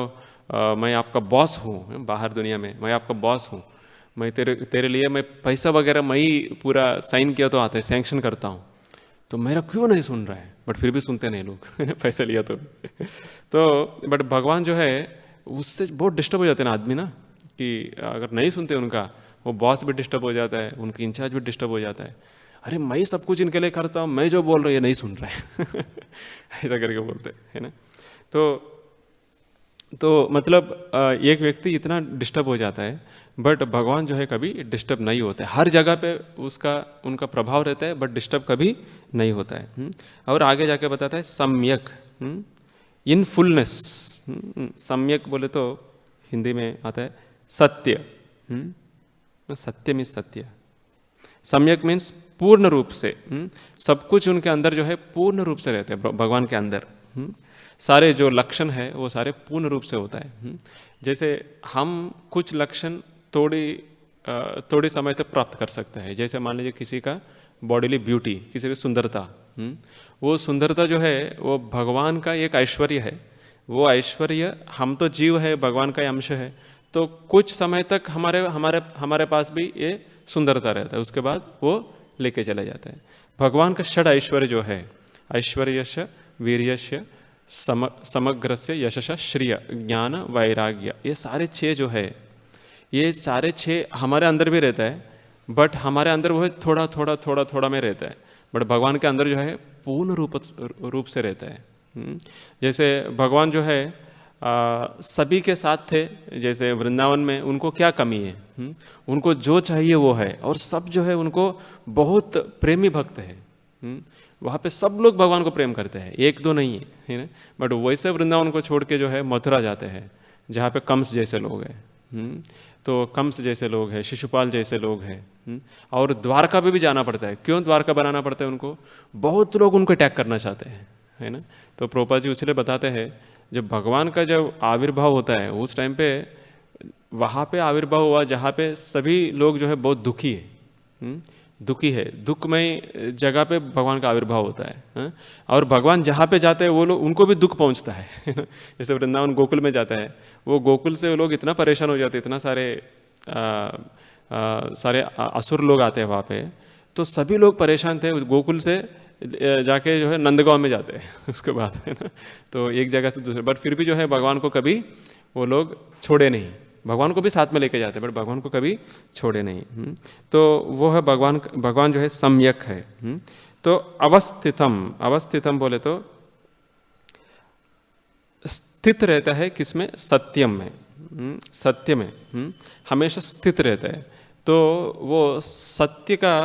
मैं आपका बॉस हूँ, बाहर दुनिया में मैं आपका बॉस हूँ, मैं तेरे लिए मैं पैसा वगैरह मैं ही पूरा साइन किया तो आता है, सैंक्शन करता हूँ, तो मेरा क्यों नहीं सुन रहा है, बट फिर भी सुनते नहीं लोग पैसा लिया तो बट भगवान जो है उससे बहुत डिस्टर्ब हो जाते हैं ना आदमी ना, कि अगर नहीं सुनते उनका, वो बॉस भी डिस्टर्ब हो जाता है, उनकी इंचार्ज भी डिस्टर्ब हो जाता है, अरे मैं सब कुछ इनके लिए करता हूँ, मैं जो बोल रहा हूँ ये नहीं सुन रहा है ऐसा करके बोलते है ना। तो मतलब एक व्यक्ति इतना डिस्टर्ब हो जाता है, बट भगवान जो है कभी डिस्टर्ब नहीं होते, हर जगह पे उनका प्रभाव रहता है, बट डिस्टर्ब कभी नहीं होता है। और आगे जाके बताता है सम्यक, इन फुलनेस। सम्यक बोले तो हिंदी में आता है सत्य, सत्य मीन्स सत्य, सम्यक मीन्स पूर्ण रूप से, सब कुछ उनके अंदर जो है पूर्ण रूप से रहते हैं, भगवान के अंदर सारे जो लक्षण है वो सारे पूर्ण रूप से होता है। जैसे हम कुछ लक्षण थोड़ी समय तक प्राप्त कर सकते हैं, जैसे मान लीजिए किसी का बॉडीली ब्यूटी, किसी की सुंदरता, वो सुंदरता जो है वो भगवान का एक ऐश्वर्य है, वो ऐश्वर्य हम तो जीव है, भगवान का अंश है, तो कुछ समय तक हमारे पास भी ये सुंदरता रहता है, उसके बाद वो लेके चले जाता है। भगवान का षड ऐश्वर्य जो है, ऐश्वर्यस्य वीर्यस्य समग्रस्य यशस्य श्रिय ज्ञान वैराग्य, ये सारे छः जो है, ये सारे छः हमारे अंदर भी रहता है, बट हमारे अंदर वो थोड़ा में रहता है, बट भगवान के अंदर जो है पूर्ण रूप से रहता है। जैसे भगवान जो है सभी के साथ थे, जैसे वृंदावन में उनको क्या कमी है, उनको जो चाहिए वो है, और सब जो है उनको बहुत प्रेमी भक्त है। वहाँ पे सब लोग भगवान को प्रेम करते हैं, एक दो नहीं है ना। बट वैसे वृंदावन को छोड़ के जो है मथुरा जाते हैं, जहाँ पे कंस जैसे लोग हैं, तो कंस जैसे लोग हैं, शिशुपाल जैसे लोग हैं, और द्वारका पे भी जाना पड़ता है। क्यों द्वारका बनाना पड़ता है उनको? बहुत लोग उनको अटैक करना चाहते हैं, है ना। तो प्रभुपाद जी इसलिए बताते हैं, जब भगवान का जब आविर्भाव होता है उस टाइम पे वहाँ पे आविर्भाव हुआ जहाँ पे सभी लोग जो है बहुत दुखी है, दुखी है, दुखमय जगह पे भगवान का आविर्भाव होता है, हाँ? और भगवान जहाँ पे जाते हैं वो लोग, उनको भी दुख पहुँचता है जैसे वृंदावन गोकुल में जाता है, वो गोकुल से वो लोग इतना परेशान हो जाते हैं, इतना सारे असुर लोग आते हैं वहाँ पे, तो सभी लोग परेशान थे। गोकुल से जाके जो है नंदगांव में जाते हैं उसके बाद, है ना। तो एक जगह से दूसरे, बट फिर भी जो है भगवान को कभी वो लोग छोड़े नहीं, भगवान को भी साथ में लेके जाते हैं, बट भगवान को कभी छोड़े नहीं। तो वो है भगवान जो है सम्यक है। तो अवस्थितम बोले तो स्थित रहता है किसमें? सत्यम में, सत्य में हमेशा स्थित रहता है। तो वो सत्य का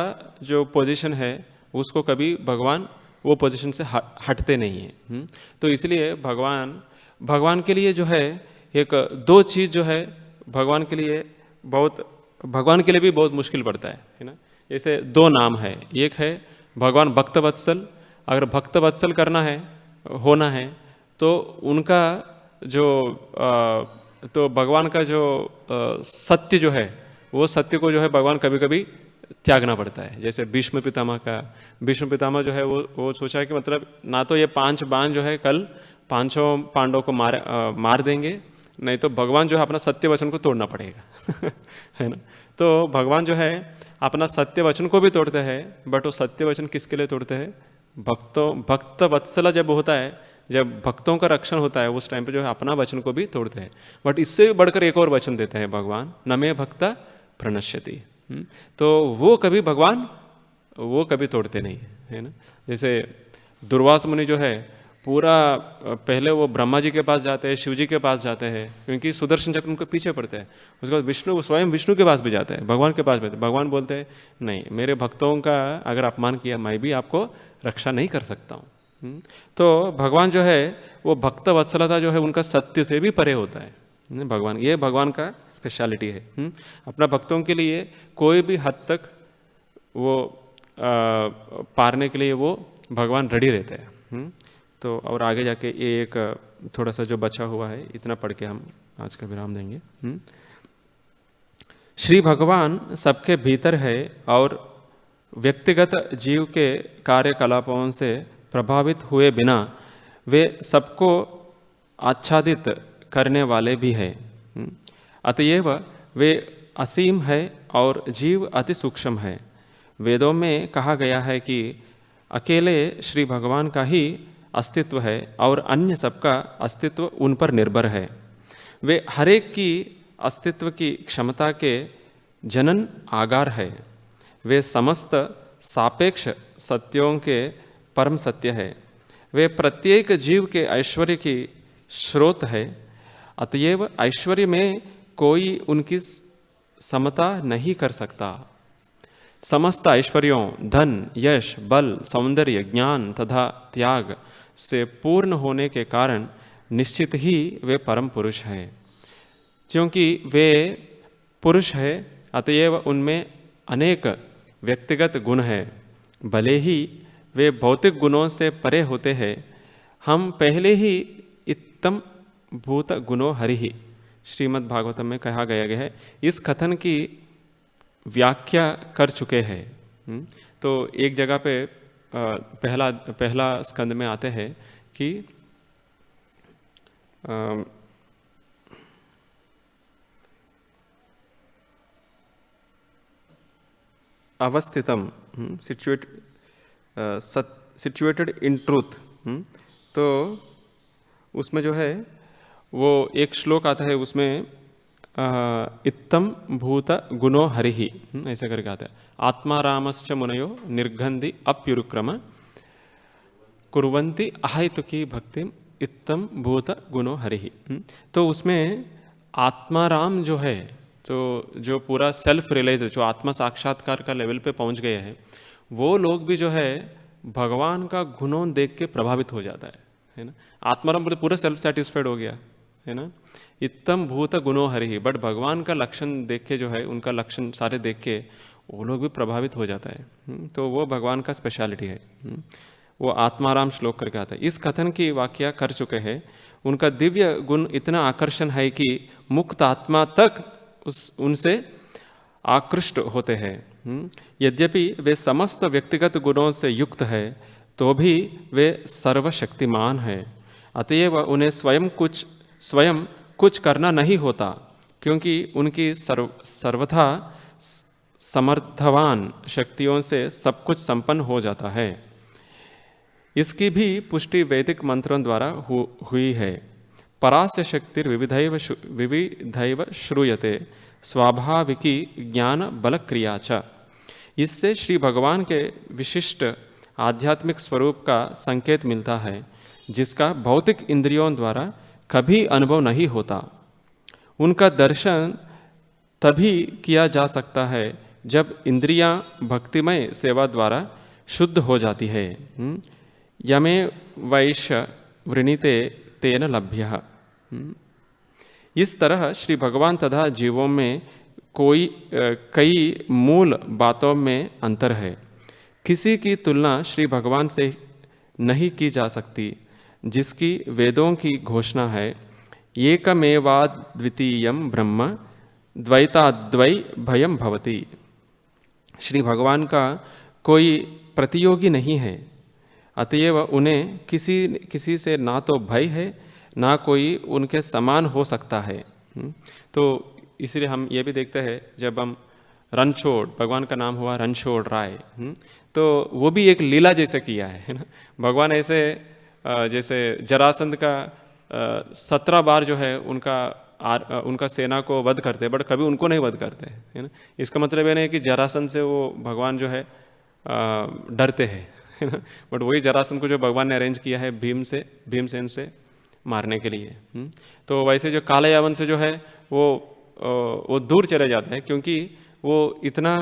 जो पोजीशन है उसको कभी भगवान वो पोजीशन से हटते नहीं है। तो इसलिए भगवान के लिए जो है एक दो चीज़ जो है भगवान के लिए भी बहुत मुश्किल पड़ता है ना। जैसे दो नाम है, एक है भगवान भक्तवत्सल। अगर भक्तवत्सल करना है, होना है, तो उनका जो तो भगवान का जो सत्य जो है, वो सत्य को जो है भगवान कभी कभी त्यागना पड़ता है। जैसे भीष्म पितामह जो है वो सोचा कि मतलब ना तो ये 5 बाण जो है कल 5 पांडवों को मार देंगे, नहीं तो भगवान जो है अपना सत्य वचन को तोड़ना पड़ेगा है ना। तो भगवान जो है अपना सत्य वचन को भी तोड़ते हैं, बट वो सत्य वचन किसके लिए तोड़ते हैं? भक्त वत्सला जब होता है, जब भक्तों का रक्षण होता है, उस टाइम पे जो है अपना वचन को भी तोड़ते हैं। बट इससे भी बढ़कर एक और वचन देते हैं भगवान, न मे भक्ता प्रणश्यति। तो वो कभी तोड़ते नहीं है ना। जैसे दुर्वास मुनि जो है पूरा पहले वो ब्रह्मा जी के पास जाते हैं, शिव जी के पास जाते हैं, क्योंकि सुदर्शन चक्र उनको पीछे पड़ते हैं। उसके बाद स्वयं विष्णु के पास भी जाते हैं, भगवान के पास भी। भगवान बोलते हैं नहीं, मेरे भक्तों का अगर अपमान किया मैं भी आपको रक्षा नहीं कर सकता हूँ। तो भगवान जो है वो भक्त वत्सलता जो है उनका सत्य से भी परे होता है भगवान। ये भगवान का स्पेशलिटी है। अपना भक्तों के लिए कोई भी हद तक वो पारने के लिए वो भगवान रेडी रहते हैं। तो और आगे जाके ये एक थोड़ा सा जो बचा हुआ है इतना पढ़ के हम आज का विराम देंगे। श्री भगवान सबके भीतर है और व्यक्तिगत जीव के कार्यकलापों से प्रभावित हुए बिना वे सबको आच्छादित करने वाले भी हैं। अतएव वे असीम है और जीव अति सूक्ष्म है। वेदों में कहा गया है कि अकेले श्री भगवान का ही अस्तित्व है और अन्य सबका अस्तित्व उन पर निर्भर है। वे हरेक की अस्तित्व की क्षमता के जनन आगार है। वे समस्त सापेक्ष सत्यों के परम सत्य है। वे प्रत्येक जीव के ऐश्वर्य की स्रोत है। अतएव ऐश्वर्य में कोई उनकी समता नहीं कर सकता। समस्त ऐश्वर्यों, धन, यश, बल, सौंदर्य, ज्ञान तथा त्याग से पूर्ण होने के कारण निश्चित ही वे परम पुरुष हैं। क्योंकि वे पुरुष है, अतएव उनमें अनेक व्यक्तिगत गुण हैं। भले ही वे भौतिक गुणों से परे होते हैं, हम पहले ही इत्तम भूत गुणो हरिहि श्रीमद् भागवतम में कहा गया है। इस कथन की व्याख्या कर चुके हैं। तो एक जगह पे पहला स्कंद में आते हैं कि अवस्थितम सिचुएटेड इन ट्रूथ। तो उसमें जो है वो एक श्लोक आता है, उसमें इत्तम भूत गुणो हरिहि ऐसे करके आता है। आत्मा रामश्च मुनयो निर्गंधि अप्युरुक्रम कुर्वन्ति अहैतुकी भक्ति इत्तम भूत गुणो हरि। तो उसमें आत्माराम जो है, तो जो पूरा सेल्फ रियलाइज, जो आत्मा साक्षात्कार का लेवल पे पहुंच गए हैं, वो लोग भी जो है भगवान का गुणों देख के प्रभावित हो जाता है ना। आत्माराम बोले पूरा सेल्फ सेटिस्फाइड हो गया है ना। इत्तम भूत गुणो हरि, बट भगवान का लक्षण देख के जो है, उनका लक्षण सारे देख के वो लोग भी प्रभावित हो जाता है। तो वो भगवान का स्पेशलिटी है। वो आत्माराम श्लोक करके आता है। इस कथन की व्याख्या कर चुके हैं। उनका दिव्य गुण इतना आकर्षण है कि मुक्त आत्मा तक उनसे आकृष्ट होते हैं। यद्यपि वे समस्त व्यक्तिगत गुणों से युक्त है, तो भी वे सर्वशक्तिमान है। अतएव उन्हें स्वयं कुछ करना नहीं होता, क्योंकि उनकी सर्वथा समर्थवान शक्तियों से सब कुछ संपन्न हो जाता है। इसकी भी पुष्टि वैदिक मंत्रों द्वारा हुई है। परास्य शक्तिर विविधैव श्रूयते स्वाभाविकी ज्ञान बल क्रिया च। इससे श्री भगवान के विशिष्ट आध्यात्मिक स्वरूप का संकेत मिलता है, जिसका भौतिक इंद्रियों द्वारा कभी अनुभव नहीं होता। उनका दर्शन तभी किया जा सकता है जब इंद्रियां भक्तिमय सेवा द्वारा शुद्ध हो जाती है। यमे वैश्य वृणीते तेन लभ्य। इस तरह श्री भगवान तथा जीवों में कई मूल बातों में अंतर है। किसी की तुलना श्री भगवान से नहीं की जा सकती, जिसकी वेदों की घोषणा है, एकमेवाद्वितीयं ब्रह्म द्वैताद्वै भयं भवति। श्री भगवान का कोई प्रतियोगी नहीं है, अतएव उन्हें किसी से ना तो भय है, ना कोई उनके समान हो सकता है। तो इसलिए हम ये भी देखते हैं, जब हम रणछोड़, भगवान का नाम हुआ रणछोड़ राय, तो वो भी एक लीला जैसे किया है ना। भगवान ऐसे जैसे जरासंध का 17 बार जो है उनका सेना को वध करते हैं, बट कभी उनको नहीं वध करते है ना। इसका मतलब ये नहीं कि जरासंध से वो भगवान जो है डरते हैं, है ना। बट वही जरासंध को जो भगवान ने अरेंज किया है भीमसेन से मारने के लिए। तो वैसे जो काले यावन से जो है वो दूर चले जाते हैं, क्योंकि वो इतना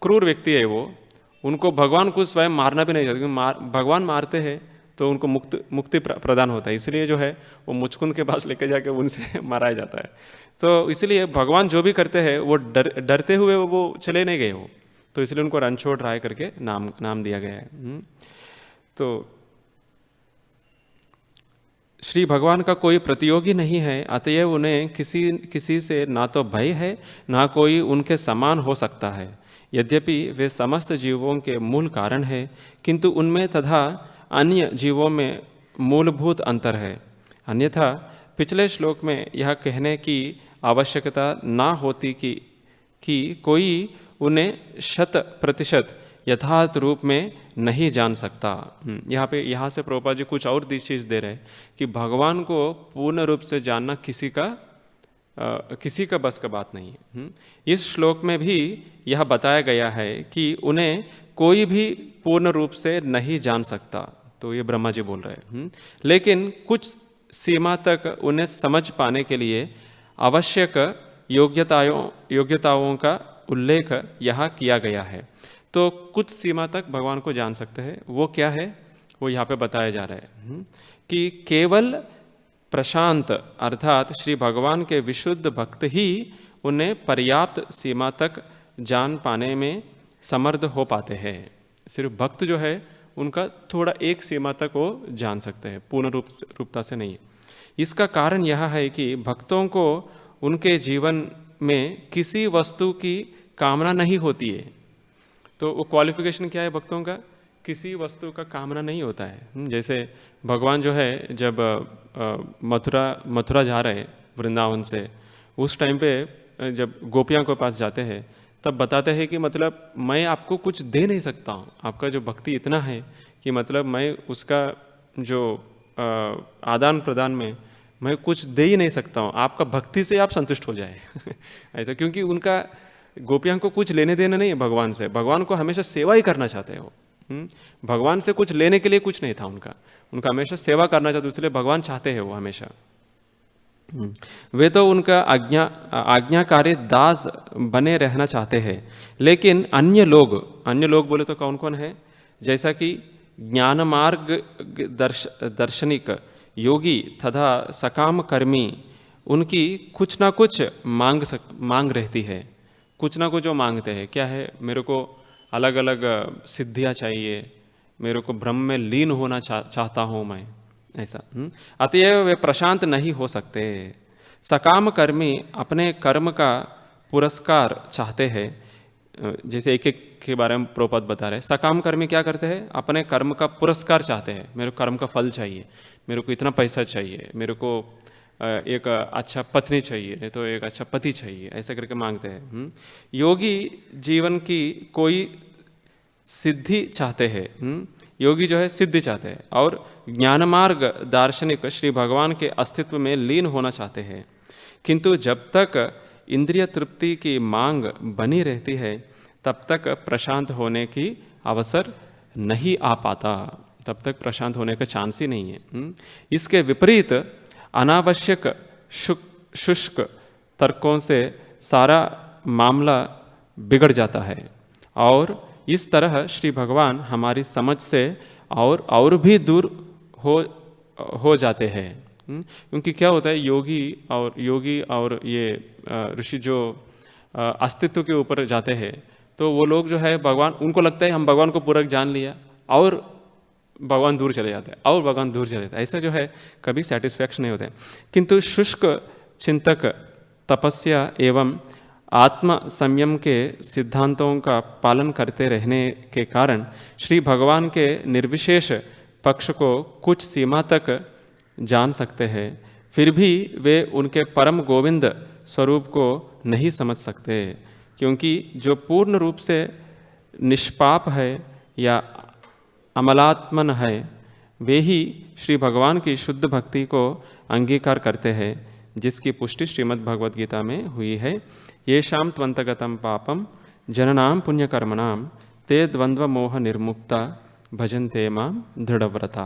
क्रूर व्यक्ति है। वो उनको भगवान को स्वयं मारना भी नहीं चाहते, क्योंकि भगवान मारते हैं तो उनको मुक्ति प्रदान होता है। इसलिए जो है वो मुचकुंद के पास लेके जाके उनसे माराया जाता है। तो इसलिए भगवान जो भी करते हैं वो डरते हुए वो चले नहीं गए वो, तो इसलिए उनको रणछोड़ राय करके नाम दिया गया है। तो श्री भगवान का कोई प्रतियोगी नहीं है, अतएव उन्हें किसी से ना तो भय है, ना कोई उनके समान हो सकता है। यद्यपि वे समस्त जीवों के मूल कारण है, किंतु उनमें तथा अन्य जीवों में मूलभूत अंतर है। अन्यथा पिछले श्लोक में यह कहने की आवश्यकता ना होती कि कोई उन्हें 100% यथार्थ रूप में नहीं जान सकता। यहाँ से प्रभुपाद जी कुछ और चीज़ दे रहे हैं कि भगवान को पूर्ण रूप से जानना किसी का बस का बात नहीं है। इस श्लोक में भी यह बताया गया है कि उन्हें कोई भी पूर्ण रूप से नहीं जान सकता, तो ये ब्रह्मा जी बोल रहे हैं। लेकिन कुछ सीमा तक उन्हें समझ पाने के लिए आवश्यक योग्यताओं का उल्लेख यहाँ किया गया है। तो कुछ सीमा तक भगवान को जान सकते हैं, वो क्या है वो यहाँ पे बताया जा रहा है कि केवल प्रशांत अर्थात श्री भगवान के विशुद्ध भक्त ही उन्हें पर्याप्त सीमा तक जान पाने में समर्थ हो पाते हैं। सिर्फ भक्त जो है उनका थोड़ा एक सीमा तक वो जान सकते हैं, पूर्ण रूपता से नहीं। इसका कारण यह है कि भक्तों को उनके जीवन में किसी वस्तु की कामना नहीं होती है। तो वो क्वालिफिकेशन क्या है भक्तों का? किसी वस्तु का कामना नहीं होता है। जैसे भगवान जो है जब मथुरा जा रहे वृंदावन से, उस टाइम पे जब गोपियाँ के पास जाते हैं तब बताते हैं कि मतलब मैं आपको कुछ दे नहीं सकता हूँ, आपका जो भक्ति इतना है कि मतलब मैं उसका जो आदान प्रदान में मैं कुछ दे ही नहीं सकता हूँ, आपका भक्ति से आप संतुष्ट हो जाए ऐसा, क्योंकि उनका गोपियाँ को कुछ लेने देना नहीं है भगवान से, भगवान को हमेशा सेवा ही करना चाहते हैं वो। भगवान से कुछ लेने के लिए कुछ नहीं था उनका, उनका हमेशा सेवा करना चाहते, इसलिए भगवान चाहते हैं वो हमेशा। वे तो उनका आज्ञाकारी दास बने रहना चाहते हैं, लेकिन अन्य लोग बोले तो कौन कौन है, जैसा कि ज्ञान मार्ग दार्शनिक योगी तथा सकाम कर्मी, उनकी कुछ ना कुछ मांग रहती है, कुछ ना कुछ जो मांगते हैं। क्या है, मेरे को अलग अलग सिद्धियाँ चाहिए, मेरे को ब्रह्म में लीन होना चाहता हूँ मैं, ऐसा। अतएव वे प्रशांत नहीं हो सकते। सकाम कर्मी अपने कर्म का पुरस्कार चाहते हैं, जैसे एक एक के बारे में प्रभुपाद बता रहे हैं। सकाम कर्मी क्या करते हैं, अपने कर्म का पुरस्कार चाहते हैं, मेरे को कर्म का फल चाहिए, मेरे को इतना पैसा चाहिए, मेरे को एक अच्छा पत्नी चाहिए, नहीं तो एक अच्छा पति चाहिए, ऐसा करके मांगते हैं। योगी जीवन की कोई सिद्धि चाहते हैं, योगी जो है सिद्धि चाहते हैं, और ज्ञान मार्ग दार्शनिक श्री भगवान के अस्तित्व में लीन होना चाहते हैं। किंतु जब तक इंद्रिय तृप्ति की मांग बनी रहती है, तब तक प्रशांत होने की अवसर नहीं आ पाता, तब तक प्रशांत होने का चांस ही नहीं है। इसके विपरीत अनावश्यक शुष्क तर्कों से सारा मामला बिगड़ जाता है, और इस तरह श्री भगवान हमारी समझ से और भी दूर हो जाते हैं। क्योंकि क्या होता है, योगी और ये ऋषि जो अस्तित्व के ऊपर जाते हैं, तो वो लोग जो है भगवान, उनको लगता है हम भगवान को पूरा जान लिया, और भगवान दूर चले जाते हैं, और भगवान दूर चले जाते हैं, ऐसा जो है कभी सेटिस्फैक्शन नहीं होता है। किंतु शुष्क चिंतक तपस्या एवं आत्म संयम के सिद्धांतों का पालन करते रहने के कारण श्री भगवान के निर्विशेष पक्ष को कुछ सीमा तक जान सकते हैं, फिर भी वे उनके परम गोविंद स्वरूप को नहीं समझ सकते, क्योंकि जो पूर्ण रूप से निष्पाप है या अमलात्मन है, वे ही श्री भगवान की शुद्ध भक्ति को अंगीकार करते हैं, जिसकी पुष्टि श्रीमद् भगवद गीता में हुई है। येषां त्वन्तगतं पापम जननां पुण्यकर्मणां ते द्वंद्व मोह निर्मुक्ता भजन्ते मां दृढ़व्रता।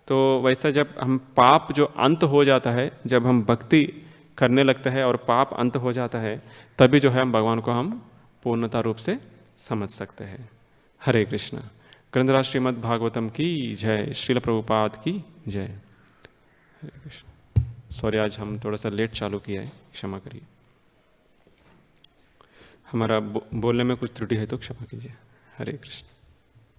तो वैसा जब हम पाप जो अंत हो जाता है, जब हम भक्ति करने लगते हैं और पाप अंत हो जाता है, तभी जो है हम भगवान को हम पूर्णता रूप से समझ सकते हैं। हरे कृष्ण। ग्रंथराज श्रीमद् भागवतम की जय, श्रील प्रभुपाद की जय। हरे कृष्ण। सॉरी, आज हम थोड़ा सा लेट चालू किया है, क्षमा करिए। हमारा बोलने में कुछ त्रुटि है तो क्षमा कीजिए। हरे कृष्ण।